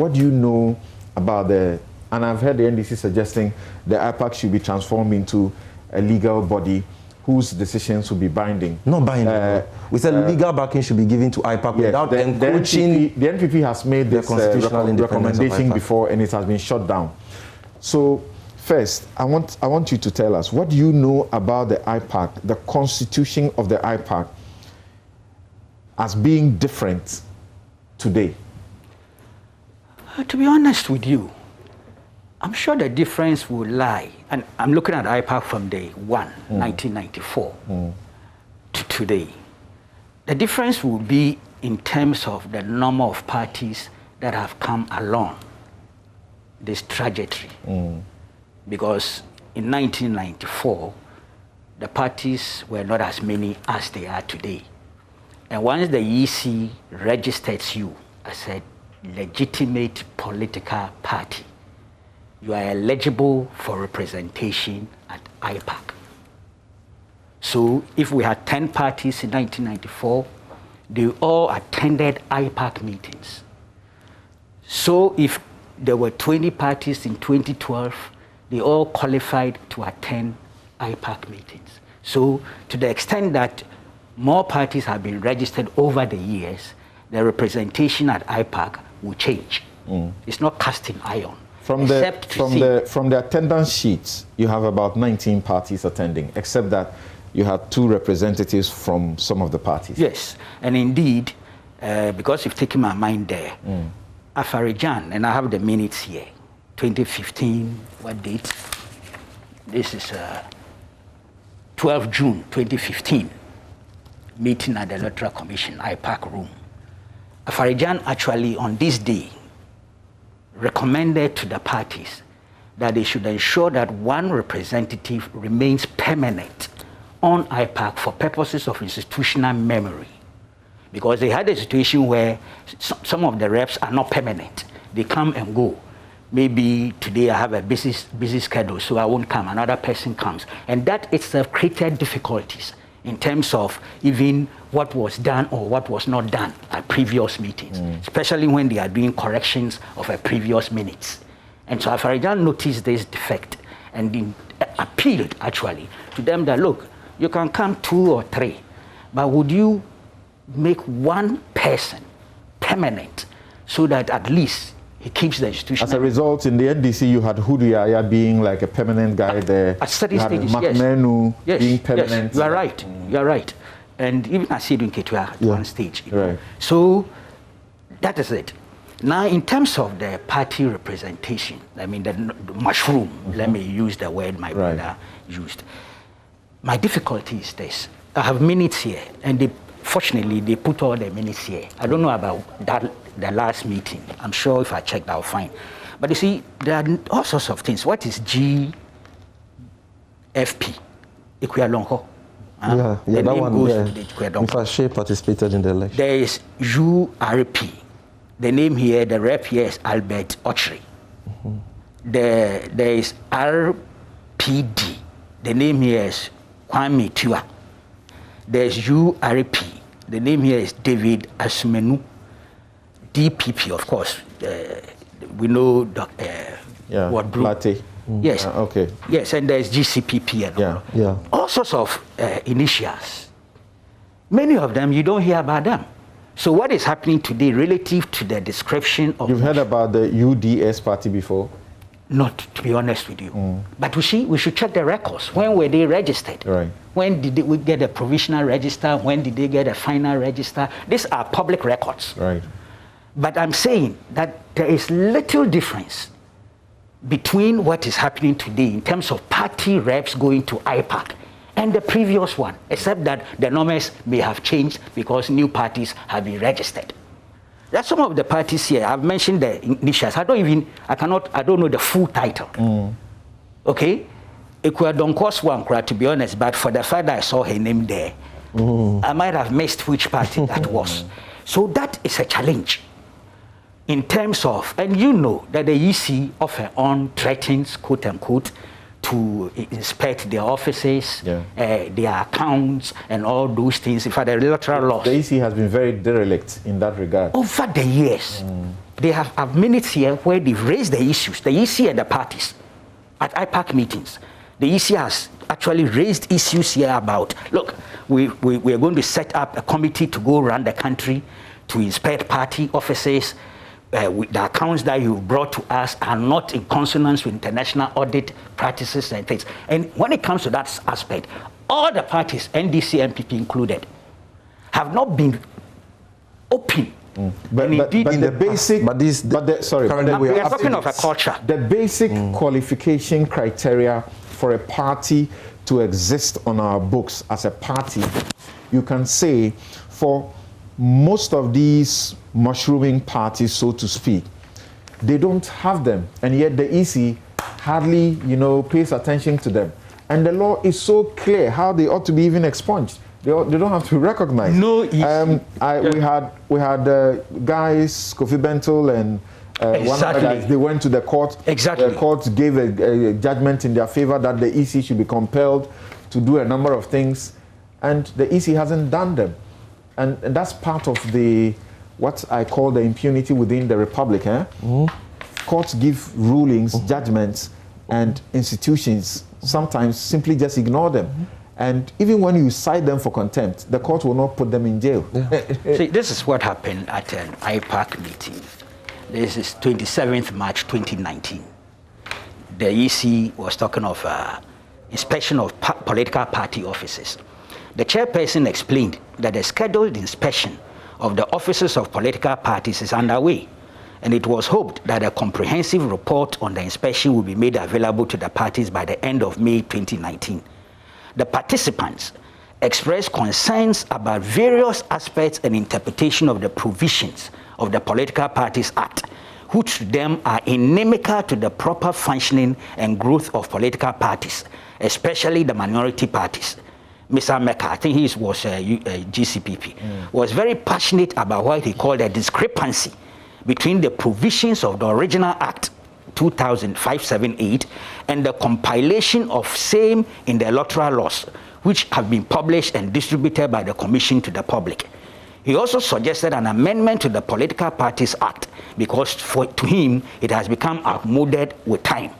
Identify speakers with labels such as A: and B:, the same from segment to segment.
A: what do you know about the, and I've heard the NDC suggesting the IPAC should be transformed into a legal body whose decisions will be binding.
B: Not binding. We said legal backing should be given to IPAC without encroaching.
A: The NPP has made this recommendation before, and it has been shut down. So, first, I want you to tell us, what do you know about the IPAC, the constitution of the IPAC, as being different today?
C: To be honest with you, I'm sure the difference will lie, and I'm looking at IPAC from day one, 1994, to today. The difference will be in terms of the number of parties that have come along this trajectory. Because in 1994, the parties were not as many as they are today. And once the EC registers you as a legitimate political party, you are eligible for representation at IPAC. So if we had 10 parties in 1994, they all attended IPAC meetings. So if there were 20 parties in 2012, they all qualified to attend IPAC meetings. So to the extent that more parties have been registered over the years, the representation at IPAC will change. It's not casting iron.
A: From the attendance sheets, you have about 19 parties attending, except that you had 2 representatives from some of the parties.
C: Yes, and indeed, because you've taken my mind there, Afarijan, and I have the minutes here, 2015, what date? This is 12 June 2015, meeting at the Electoral Commission, IPAC room. Afarijan actually on this day recommended to the parties that they should ensure that one representative remains permanent on IPAC for purposes of institutional memory. Because they had a situation where some of the reps are not permanent. They come and go. Maybe today I have a busy schedule, so I won't come. Another person comes. And that itself created difficulties in terms of even what was done or what was not done at previous meetings, especially when they are doing corrections of a previous minutes. And so Afarijan noticed this defect and appealed actually to them that, look, you can come 2 or 3, but would you make one person permanent so that at least he keeps the institution?
A: As a result, in the NDC, you had Hudu Yahya being like a permanent guy there.
C: At certain stages,
A: yes. Menu being permanent.
C: Yes, you are right. You are right. And even Asidu Nketua at one stage.
A: Right.
C: So that is it. Now, in terms of the party representation, I mean, the mushroom, let me use the word my brother used. My difficulty is this. I have minutes here, and fortunately, they put all the minutes here. I don't know about that, the last meeting. I'm sure if I check, I'll find. But you see, there are all sorts of things. What is GFP? Ikuya
B: that one, in fact, she participated in the election.
C: There is URP. The name here, the rep here is Albert Ochri. There is RPD. The name here is Kwame Tua. There's URP. The name here is David Asumenu. DPP, of course. We know what Blate. Yes.
A: Okay.
C: Yes, and there's GCPP and all. All sorts of initials. Many of them, you don't hear about them. So what is happening today relative to the description of...
A: You've heard about the UDS party before?
C: Not, to be honest with you. But we should check the records. When were they registered?
A: Right.
C: When did we get a provisional register? When did they get a final register? These are public records.
A: Right.
C: But I'm saying that there is little difference between what is happening today in terms of party reps going to IPAC and the previous one, except that the numbers may have changed because new parties have been registered. There are some of the parties here. I've mentioned the initials. I don't know the full title. Okay? Ikuya Donkos one, to be honest, but for the fact that I saw her name there, I might have missed which party that was. So that is a challenge in terms of, and you know that the EC often on threatens, quote unquote, to inspect their offices, their accounts, and all those things. In fact, the electoral laws.
A: The EC has been very derelict in that regard.
C: Over the years. they have minutes here where they've raised the issues, the EC and the parties, at IPAC meetings. The EC has actually raised issues here about, look, we are going to set up a committee to go around the country to inspect party offices. The accounts that you brought to us are not in consonance with international audit practices and things. And when it comes to that aspect, all the parties, NDC, NPP included, have not been open.
A: But the basic,
C: we are talking of a culture.
A: The basic qualification criteria for a party to exist on our books as a party, you can say for most of these mushrooming parties, so to speak, they don't have them, and yet the EC hardly, pays attention to them. And the law is so clear how they ought to be even expunged. They don't have to recognize.
C: No EC.
A: We had guys, Kofi Bentil and one other guys, they went to the court.
C: Exactly.
A: The court gave a judgment in their favor that the EC should be compelled to do a number of things, and the EC hasn't done them. And that's part of what I call the impunity within the republic. Courts give rulings, judgments, and institutions sometimes simply just ignore them. And even when you cite them for contempt, the court will not put them in jail.
C: See, this is what happened at an IPAC meeting. This is 27th March 2019. The EC was talking of inspection of political party offices. The chairperson explained that the scheduled inspection of the offices of political parties is underway, and it was hoped that a comprehensive report on the inspection will be made available to the parties by the end of May 2019. The participants expressed concerns about various aspects and interpretation of the provisions of the Political Parties Act, which to them are inimical to the proper functioning and growth of political parties, especially the minority parties. Mr. Mecca, I think he was GCPP, was very passionate about what he called a discrepancy between the provisions of the original Act 2005-78 and the compilation of same in the electoral laws, which have been published and distributed by the Commission to the public. He also suggested an amendment to the Political Parties Act because to him it has become outmoded with time.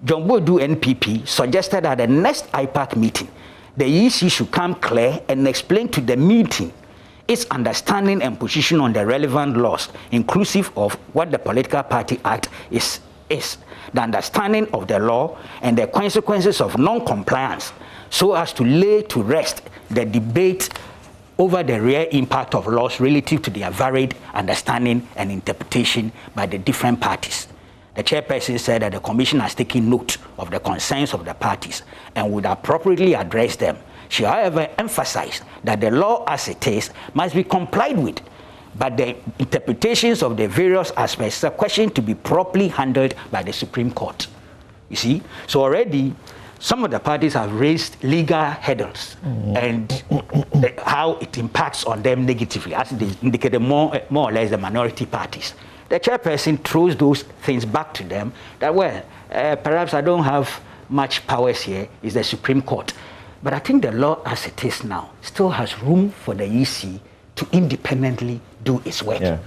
C: John Bodu NPP suggested at the next IPAC meeting, the EC should come clear and explain to the meeting its understanding and position on the relevant laws, inclusive of what the Political Party Act is, the understanding of the law and the consequences of non-compliance, so as to lay to rest the debate over the real impact of laws relative to their varied understanding and interpretation by the different parties. The chairperson said that the Commission has taken note of the concerns of the parties and would appropriately address them. She, however, emphasized that the law as it is must be complied with, but the interpretations of the various aspects are a question to be properly handled by the Supreme Court. You see? So already, some of the parties have raised legal hurdles and how it impacts on them negatively, as they indicated more or less the minority parties. The chairperson throws those things back to them that, well, perhaps I don't have much powers here, it's the Supreme Court. But I think the law as it is now still has room for the EC to independently do its work.
A: Yeah.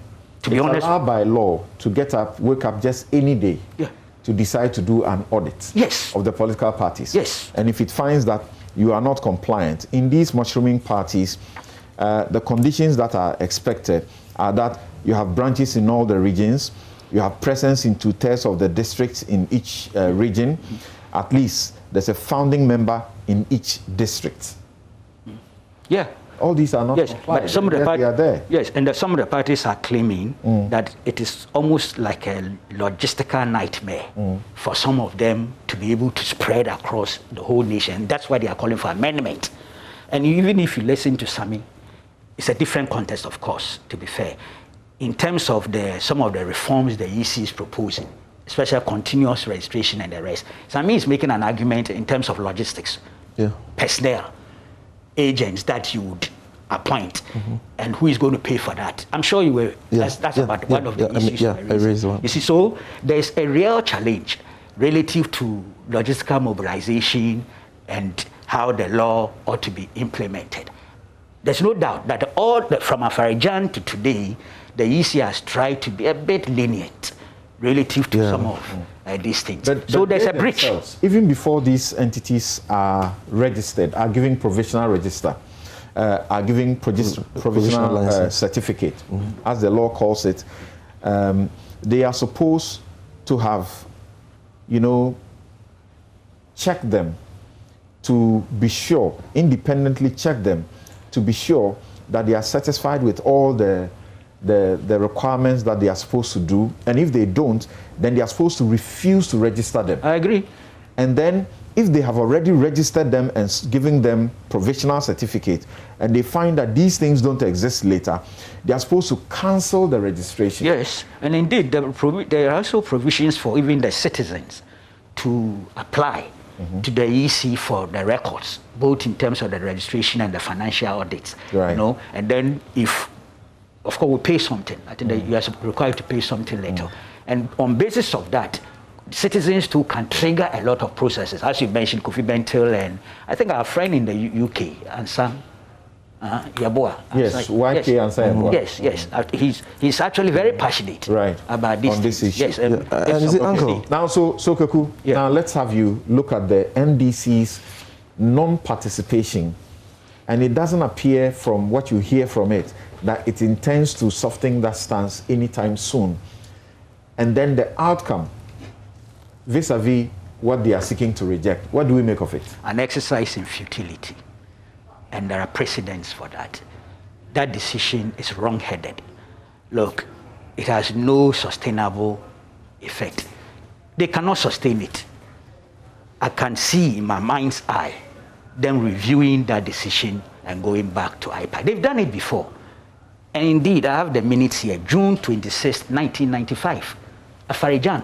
C: To be honest,
A: allowed by law to get up, wake up just any day to decide to do an audit of the political parties.
C: Yes.
A: And if it finds that you are not compliant, in these mushrooming parties, the conditions that are expected are that you have branches in all the regions, you have presence in 2/3 of the districts in each region, at least there's a founding member in each district.
C: Yeah.
A: All these are not compliant.
C: But some of the
A: are there.
C: Yes, and some of the parties are claiming that it is almost like a logistical nightmare for some of them to be able to spread across the whole nation. That's why they are calling for amendment. And even if you listen to Sami, it's a different context, of course, to be fair. In terms of some of the reforms the EC is proposing, especially continuous registration and the rest, Sami is making an argument in terms of logistics, personnel, agents that you would appoint, and who is going to pay for that. I'm sure you will. That's about one of the issues.
B: I raised one.
C: You see, so there's a real challenge relative to logistical mobilization and how the law ought to be implemented. there's no doubt that from Afari-Gyan to today, the EC has tried to be a bit lenient relative to some of these things. But there's a breach.
A: Even before these entities are registered, are giving provisional register, are giving provisional certificate, as the law calls it, they are supposed to have, check them to be sure, independently check them to be sure that they are satisfied with all the requirements that they are supposed to do. And if they don't, then they are supposed to refuse to register them.
C: I agree.
A: And then if they have already registered them and giving them provisional certificate, and they find that these things don't exist later, they are supposed to cancel the registration.
C: Yes, and indeed, there are also provisions for even the citizens to apply to the EC for the records, both in terms of the registration and the financial audits.
A: Right.
C: And then if, of course, we pay something, I think that you are required to pay something later. And on basis of that, citizens too can trigger a lot of processes. As you mentioned, Kofi Bentil, and I think our friend in the UK, Ansah Yeboah.
A: Yes, YK Ansah Yeboah.
C: Yes. He's actually very passionate about this,
A: on this issue.
C: Yes,
B: and is it Uncle?
A: Now, so Kaku, now let's have you look at the NDC's non-participation, and it doesn't appear from what you hear from it that it intends to soften that stance anytime soon. And then the outcome, vis-a-vis what they are seeking to reject. What do we make of it?
C: An exercise in futility. And there are precedents for that. That decision is wrong-headed. Look, it has no sustainable effect. They cannot sustain it. I can see in my mind's eye them reviewing that decision and going back to IPAC. They've done it before. And indeed, I have the minutes here, June 26, 1995. Afari-Gyan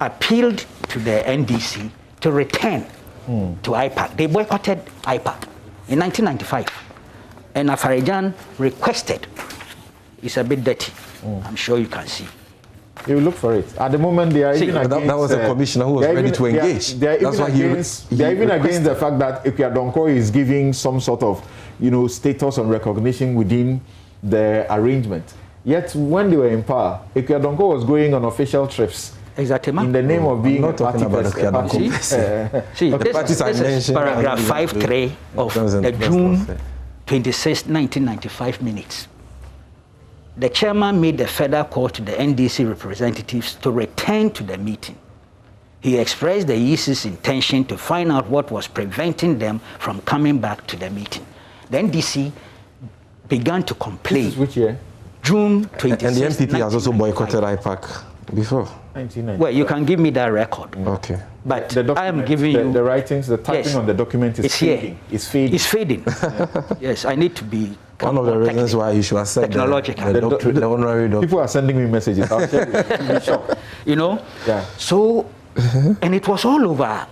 C: appealed to the NDC to return to IPAC. They boycotted IPAC in 1995. And Afari-Gyan requested, it's a bit dirty, I'm sure you can see.
A: You look for it. At the moment, they are even against...
B: That was a commissioner who was ready to engage.
A: They are even against the fact that Ekuya Donkor is giving some sort of, status and recognition within the arrangement. Yet, when they were in power, Ekuya Donkor was going on official trips.
C: Exactly.
A: In the name of being
B: a party president.
C: See, this is paragraph 5.3 of the June 26, 1995 minutes. The chairman made a further call to the NDC representatives to return to the meeting. He expressed the EC's intention to find out what was preventing them from coming back to the meeting. The NDC began to complain.
A: This is which year?
C: June 26.
B: And the MPP has also boycotted IPAC before.
A: 1990.
C: Well, you can give me that record.
B: Okay.
C: But I am giving you...
A: The writings, the typing on the document is fading. It's fading.
C: It's fading. Yes, I need to be...
B: One of the reasons why you should accept the honorary doctor.
A: People are sending me messages. I'll share it.
C: Yeah. So, and it was all over.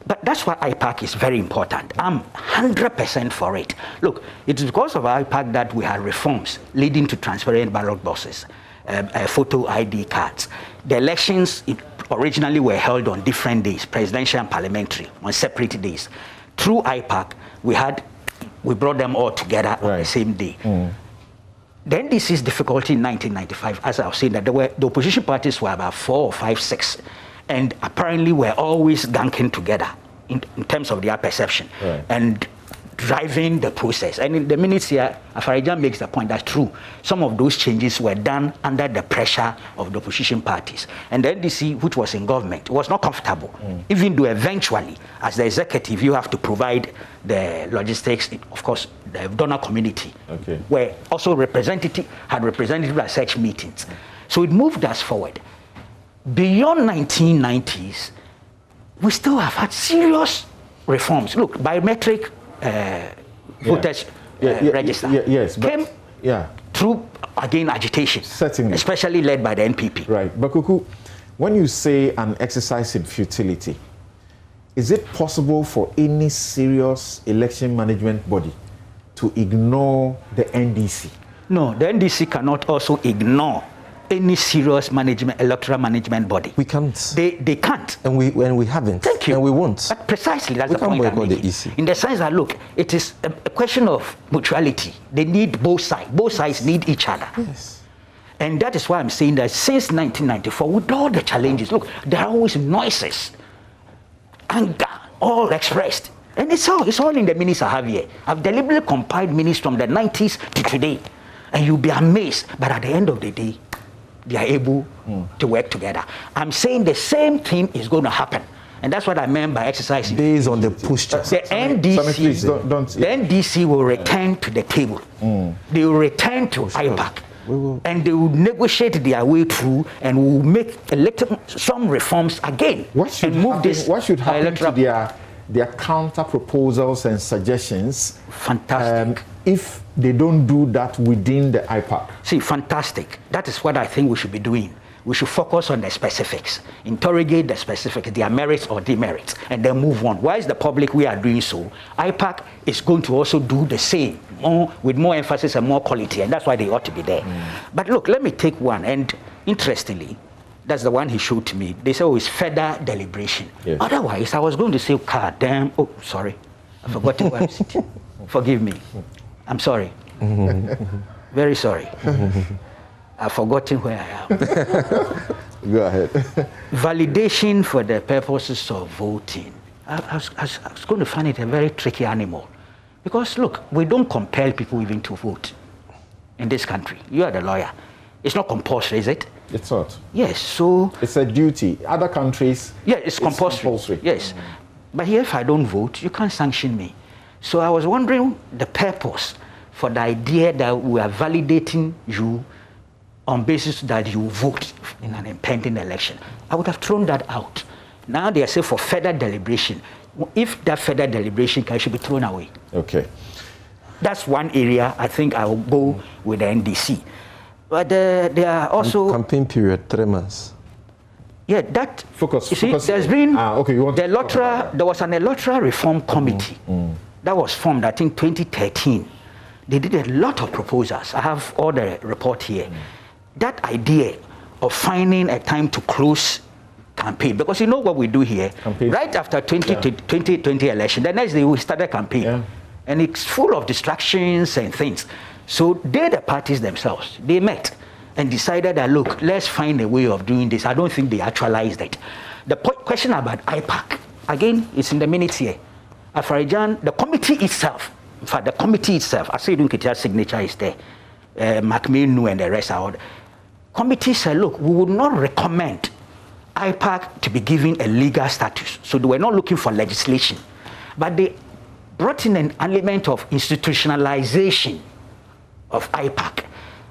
C: But that's why IPAC is very important. I'm 100% for it. Look, it is because of IPAC that we had reforms leading to transparent ballot boxes, photo ID cards. The elections originally were held on different days, presidential and parliamentary, on separate days. Through IPAC, we brought them all together on the same day. Then this is difficulty in 1995, as I was saying, that the opposition parties were about 4 or 5, 6, and apparently were always ganking together in terms of their perception and driving the process. And in the minutes here, Afari-Gyan makes the point that's true. Some of those changes were done under the pressure of the opposition parties. And the NDC, which was in government, was not comfortable, even though eventually, as the executive, you have to provide the logistics. Of course, the donor community were also representative at such meetings. So it moved us forward. Beyond 1990s, we still have had serious reforms. Look, biometric voters register came through, again, agitation,
A: certainly,
C: especially led by the NPP.
A: Right. But Kuku, when you say an exercise in futility, is it possible for any serious election management body to ignore the NDC?
C: No, the NDC cannot also ignore any serious electoral management body.
B: We can't.
C: They can't.
B: And we haven't.
C: Thank you.
B: And we won't.
C: But precisely, that's
B: we
C: the point I'm making.
B: The EC.
C: In the sense that, look, it is a question of mutuality. They need both sides. Both sides need each other.
B: Yes.
C: And that is why I'm saying that since 1994, with all the challenges, look, there are always noises, anger, all expressed. And it's all in the minutes I have here. I've deliberately compiled minutes from the 90s to today. And you'll be amazed. But at the end of the day, they are able to work together. I'm saying the same thing is going to happen. And that's what I meant by exercising.
B: Based on the push.
C: The NDC will return to the table. They will return to IPAC. And they will negotiate their way through and will make some reforms again.
A: What should happen to their counter proposals and suggestions?
C: Fantastic.
A: If they don't do that within the IPAC?
C: See, fantastic. That is what I think we should be doing. We should focus on the specifics, interrogate the specifics, their merits or demerits, and then move on. Why is the public we are doing so? IPAC is going to also do the same, with more emphasis and more quality, and that's why they ought to be there. But look, let me take one, and interestingly, that's the one he showed to me. They say, oh, it's further deliberation. Yes. Otherwise, I was going to say, God damn, oh, sorry, I forgot where I'm sitting. Forgive me. I'm sorry. Very sorry. I've forgotten where I am.
A: Go ahead.
C: Validation for the purposes of voting. I was going to find it a very tricky animal. Because, look, we don't compel people even to vote in this country. You are the lawyer. It's not compulsory, is it?
A: It's not.
C: Yes, so...
A: It's a duty. Other countries...
C: Yeah, it's compulsory. Yes. But here, if I don't vote, you can't sanction me. So I was wondering the purpose for the idea that we are validating you on basis that you vote in an impending election. I would have thrown that out. Now they are saying for further deliberation. If that further deliberation should be thrown away.
A: Okay.
C: That's one area I think I will go with the NDC. But there are also...
B: Campaign period, 3 months.
C: Yeah, that...
A: Focus.
C: You see, there's been...
A: okay, you want
C: there was an electoral reform committee that was formed, I think, 2013. They did a lot of proposals. I have all the report here. That idea of finding a time to close campaign, because you know what we do here, right after 2020 election, the next day we start a campaign, and it's full of distractions and things. So the parties themselves, they met and decided that, look, let's find a way of doing this. I don't think they actualized it. The question about IPAC, again, it's in the minutes here. Afarijan, the committee itself, in fact, the committee itself, I say Dunketia's signature is there, McMahon and the rest are all. Committee said, look, we would not recommend IPAC to be given a legal status. So they were not looking for legislation. But they brought in an element of institutionalization of IPAC.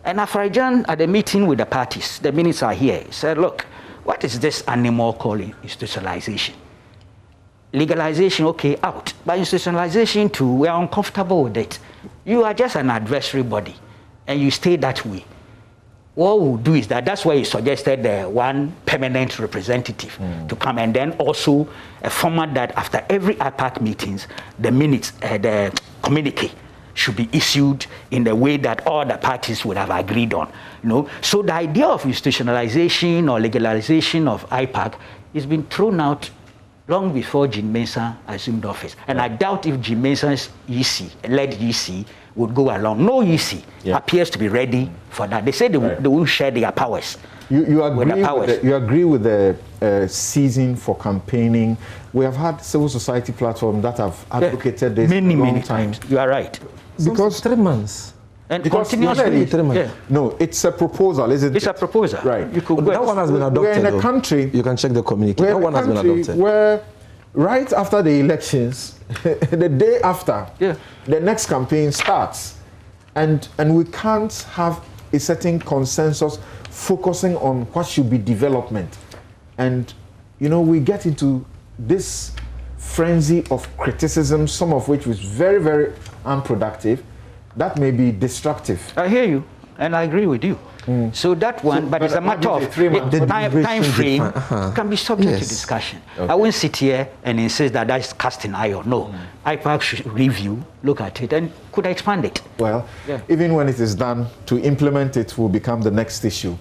C: And Afarijan, at the meeting with the parties, the minutes are here, said, look, what is this animal called institutionalization? Legalization, okay, out. But institutionalization too, we are uncomfortable with it. You are just an adversary body, and you stay that way. What we'll do is that's why he suggested one permanent representative to come, and then also a format that after every IPAC meetings, the minutes, the communique should be issued in the way that all the parties would have agreed on. You know? So the idea of institutionalization or legalization of IPAC has been thrown out long before Jean Mensa assumed office. And I doubt if Jean Mensa's led EC would go along. No EC appears to be ready for that. They say they won't share their powers.
A: You agree with the season for campaigning. We have had civil society platforms that have advocated this
C: many times. You are right.
B: Because 3 months.
C: And continuously.
B: 3 months.
A: No, it's a proposal, isn't it?
C: It's a proposal.
A: Right.
C: You could
B: that one has been adopted.
A: We're in a country.
B: You can check the communique. That one has been adopted.
A: Where right after the elections, the day after, the next campaign starts. And we can't have a certain consensus focusing on what should be development. And, you know, we get into this frenzy of criticism, some of which was very, very unproductive. That may be destructive.
C: I hear you, and I agree with you. So that one, but it's a matter of time frame can be subject to discussion. Okay. I won't sit here and insist that that's casting iron. No, IPAC should review, look at it, and could expand it.
A: Well, even when it is done, to implement it will become the next issue.